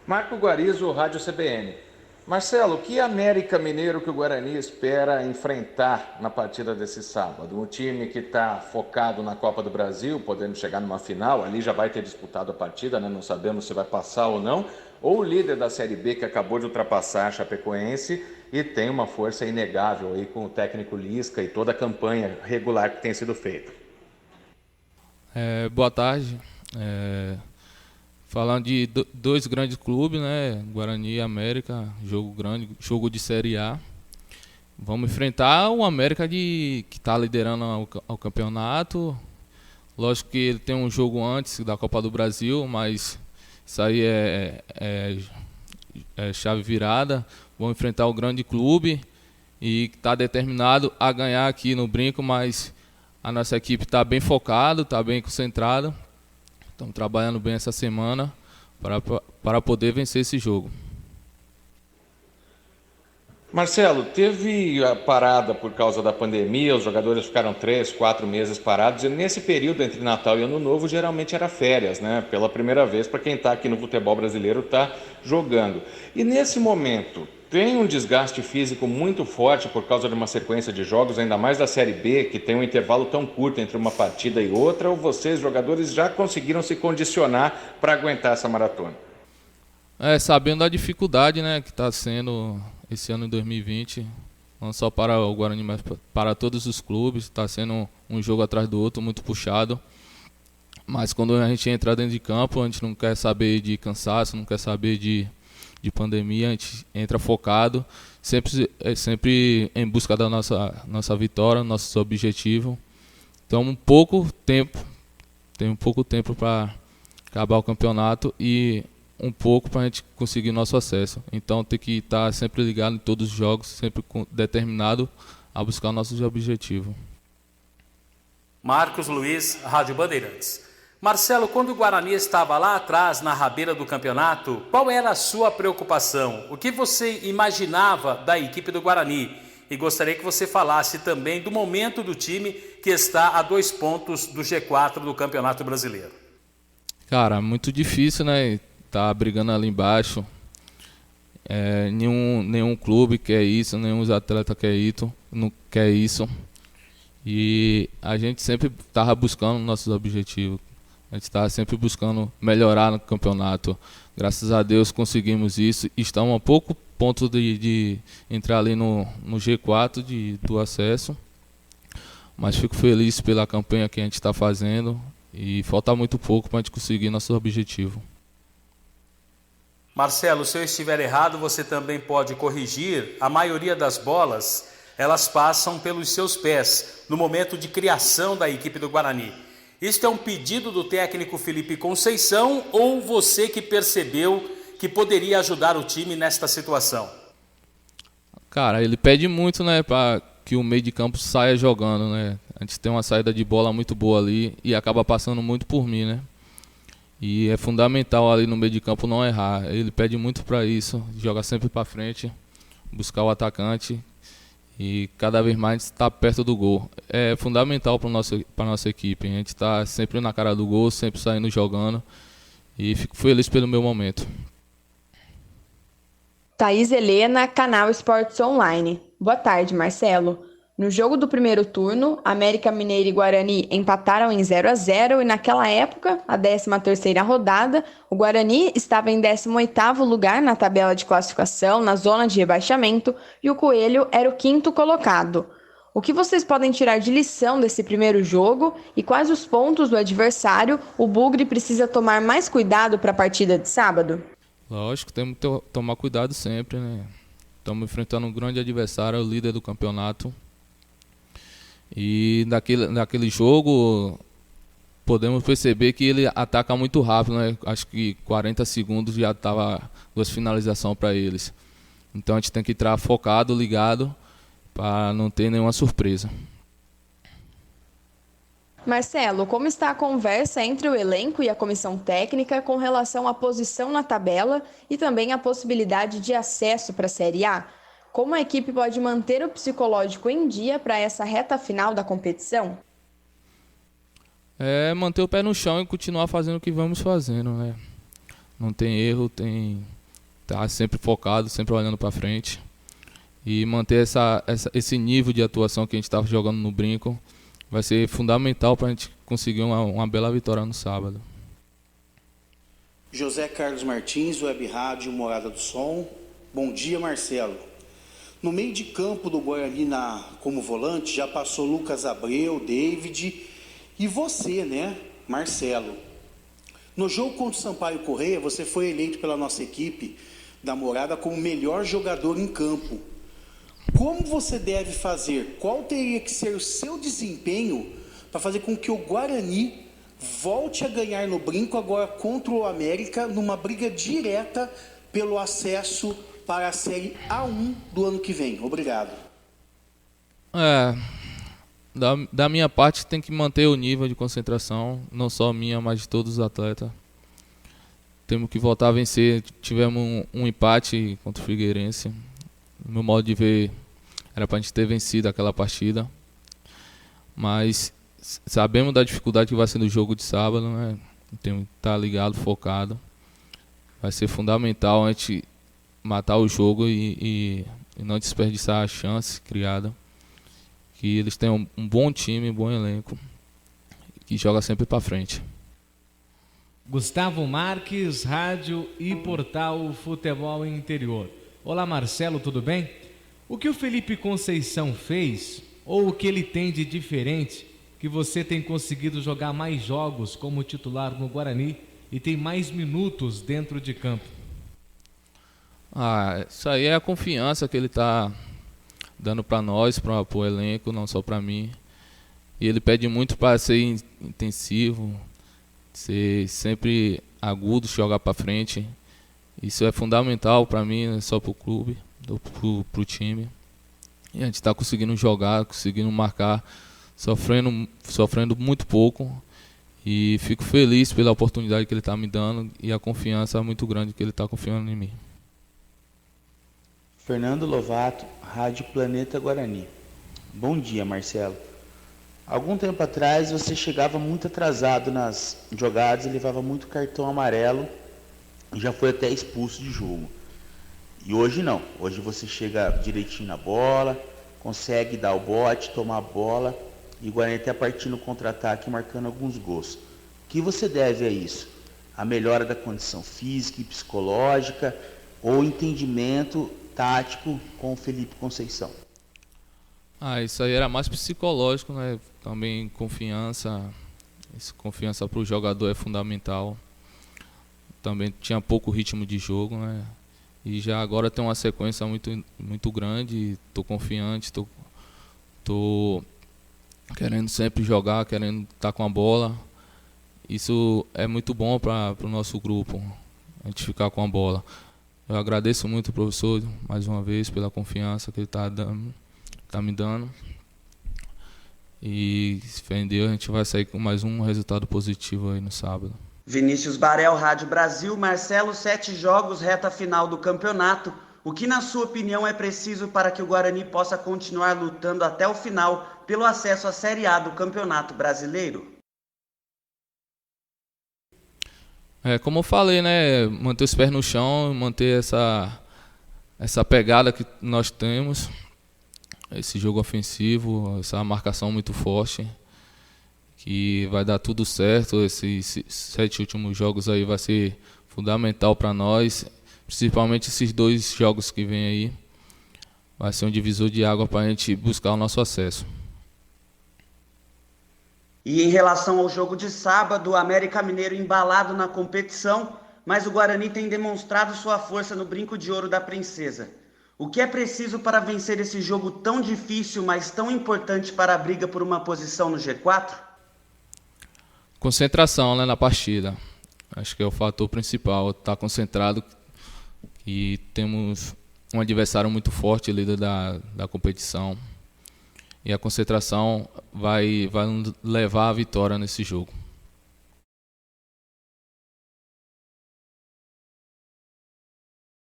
Marco Guarizo, Rádio CBN. Marcelo, o que América Mineiro que o Guarani espera enfrentar na partida desse sábado? Um time que está focado na Copa do Brasil, podendo chegar numa final, ali já vai ter disputado a partida, né? Não sabemos se vai passar ou não. Ou o líder da Série B que acabou de ultrapassar a Chapecoense e tem uma força inegável aí com o técnico Lisca e toda a campanha regular que tem sido feita. Boa tarde. Falando de dois grandes clubes, né? Guarani e América, jogo grande, jogo de Série A. Vamos enfrentar o América que está liderando ao campeonato. Lógico que ele tem um jogo antes da Copa do Brasil, mas isso aí é chave virada. Vamos enfrentar o grande clube e está determinado a ganhar aqui no Brinco, mas a nossa equipe está bem focada, está bem concentrada. Estamos trabalhando bem essa semana para poder vencer esse jogo. Marcelo, teve a parada por causa da pandemia, os jogadores ficaram 3, 4 meses parados, e nesse período entre Natal e Ano Novo geralmente era férias, né? Pela primeira vez, para quem está aqui no futebol brasileiro, está jogando. E nesse momento, tem um desgaste físico muito forte por causa de uma sequência de jogos, ainda mais da Série B, que tem um intervalo tão curto entre uma partida e outra, ou vocês, jogadores, já conseguiram se condicionar para aguentar essa maratona? Sabendo da dificuldade, né, que está sendo esse ano em 2020, não só para o Guarani, mas para todos os clubes, está sendo um jogo atrás do outro, muito puxado. Mas quando a gente entra dentro de campo, a gente não quer saber de cansaço, não quer saber de pandemia, a gente entra focado, sempre em busca da nossa vitória, nosso objetivo. Então, tem um pouco tempo para acabar o campeonato e um pouco para a gente conseguir nosso acesso. Então tem que estar sempre ligado em todos os jogos, sempre determinado a buscar nossos objetivos. Marcos Luiz, Rádio Bandeirantes. Marcelo, quando o Guarani estava lá atrás, na rabeira do campeonato, qual era a sua preocupação? O que você imaginava da equipe do Guarani? E gostaria que você falasse também do momento do time que está a 2 pontos do G4 do Campeonato Brasileiro. Cara, muito difícil, né? Tá brigando ali embaixo. Nenhum clube quer isso, nenhum atleta quer isso, não quer isso. E a gente sempre estava buscando nossos objetivos. A gente estava sempre buscando melhorar no campeonato. Graças a Deus conseguimos isso. Estamos a pouco ponto de entrar ali no G4 do acesso. Mas fico feliz pela campanha que a gente está fazendo. E falta muito pouco para a gente conseguir nosso objetivo. Marcelo, se eu estiver errado, você também pode corrigir. A maioria das bolas, elas passam pelos seus pés no momento de criação da equipe do Guarani. Isto é um pedido do técnico Felipe Conceição ou você que percebeu que poderia ajudar o time nesta situação? Cara, ele pede muito, né, para que o meio de campo saia jogando, né? A gente tem uma saída de bola muito boa ali e acaba passando muito por mim, né? E é fundamental ali no meio de campo não errar. Ele pede muito para isso, joga sempre para frente, buscar o atacante e cada vez mais estar perto do gol. É fundamental para nossa equipe. A gente está sempre na cara do gol, sempre saindo jogando e fico feliz pelo meu momento. Thaís Helena, Canal Esportes Online. Boa tarde, Marcelo. No jogo do primeiro turno, América Mineiro e Guarani empataram em 0-0 e naquela época, a 13ª rodada, o Guarani estava em 18º lugar na tabela de classificação, na zona de rebaixamento, e o Coelho era o 5º colocado. O que vocês podem tirar de lição desse primeiro jogo e quais os pontos do adversário o Bugre precisa tomar mais cuidado para a partida de sábado? Lógico, temos que tomar cuidado sempre, né? Estamos enfrentando um grande adversário, o líder do campeonato. E naquele jogo podemos perceber que ele ataca muito rápido, né? Acho que 40 segundos já estava 2 finalizações para eles. Então a gente tem que entrar focado, ligado, para não ter nenhuma surpresa. Marcelo, como está a conversa entre o elenco e a comissão técnica com relação à posição na tabela e também a possibilidade de acesso para a Série A? Como a equipe pode manter o psicológico em dia para essa reta final da competição? Manter o pé no chão e continuar fazendo o que vamos fazendo, né? Não tem erro, tem estar sempre focado, sempre olhando para frente e manter esse nível de atuação que a gente estava jogando no Brinco vai ser fundamental para a gente conseguir uma bela vitória no sábado. José Carlos Martins, Web Rádio Morada do Som. Bom dia, Marcelo. No meio de campo do Guarani como volante já passou Lucas Abreu, David e você, né, Marcelo. No jogo contra o Sampaio Corrêa, você foi eleito pela nossa equipe da Morada como melhor jogador em campo. Como você deve fazer? Qual teria que ser o seu desempenho para fazer com que o Guarani volte a ganhar no Brinco agora contra o América numa briga direta pelo acesso para a Série A1 do ano que vem? Obrigado. Da minha parte tem que manter o nível de concentração, não só minha, mas de todos os atletas. Temos que voltar a vencer. Tivemos um empate contra o Figueirense. No meu modo de ver, era para a gente ter vencido aquela partida. Mas sabemos da dificuldade que vai ser no jogo de sábado, né? Temos que estar ligado, focado. Vai ser fundamental a gente matar o jogo e não desperdiçar a chance criada. Que eles têm um bom time, um bom elenco, que joga sempre para frente. Gustavo Marques, Rádio e Portal Futebol Interior. Olá, Marcelo, tudo bem? O que o Felipe Conceição fez, ou o que ele tem de diferente, que você tem conseguido jogar mais jogos como titular no Guarani e tem mais minutos dentro de campo? Isso aí é a confiança que ele está dando para nós, para o elenco, não só para mim. E ele pede muito para ser intensivo, ser sempre agudo, jogar para frente. Isso é fundamental para mim, não só para o clube, para o time. E a gente está conseguindo jogar, conseguindo marcar, sofrendo muito pouco. E fico feliz pela oportunidade que ele está me dando e a confiança muito grande que ele está confiando em mim. Fernando Lovato, Rádio Planeta Guarani. Bom dia, Marcelo. Algum tempo atrás você chegava muito atrasado nas jogadas e levava muito cartão amarelo e já foi até expulso de jogo. E hoje não. Hoje você chega direitinho na bola, consegue dar o bote, tomar a bola e o Guarani até partir no contra-ataque marcando alguns gols. O que você deve a isso? A melhora da condição física e psicológica ou entendimento tático com o Felipe Conceição? Isso aí era mais psicológico, né? Também confiança. Essa confiança para o jogador é fundamental. Também tinha pouco ritmo de jogo, né? E já agora tem uma sequência muito grande. Estou confiante, estou querendo sempre jogar, querendo estar com a bola. Isso é muito bom para o nosso grupo, a gente ficar com a bola. Eu agradeço muito ao professor, mais uma vez, pela confiança que ele está me dando. E, se fé em Deus, a gente vai sair com mais um resultado positivo aí no sábado. Vinícius Barel, Rádio Brasil. Marcelo, 7 jogos, reta final do campeonato. O que, na sua opinião, é preciso para que o Guarani possa continuar lutando até o final pelo acesso à Série A do Campeonato Brasileiro? Como eu falei, né, manter os pés no chão, manter essa pegada que nós temos, esse jogo ofensivo, essa marcação muito forte, que vai dar tudo certo. Esses 7 últimos jogos aí vai ser fundamental para nós, principalmente esses 2 jogos que vem aí, vai ser um divisor de água para a gente buscar o nosso acesso. E em relação ao jogo de sábado, o América Mineiro embalado na competição, mas o Guarani tem demonstrado sua força no Brinco de Ouro da Princesa. O que é preciso para vencer esse jogo tão difícil, mas tão importante para a briga por uma posição no G4? Concentração, né, na partida. Acho que é o fator principal, estar concentrado. E temos um adversário muito forte, líder da competição. E a concentração vai nos levar à vitória nesse jogo.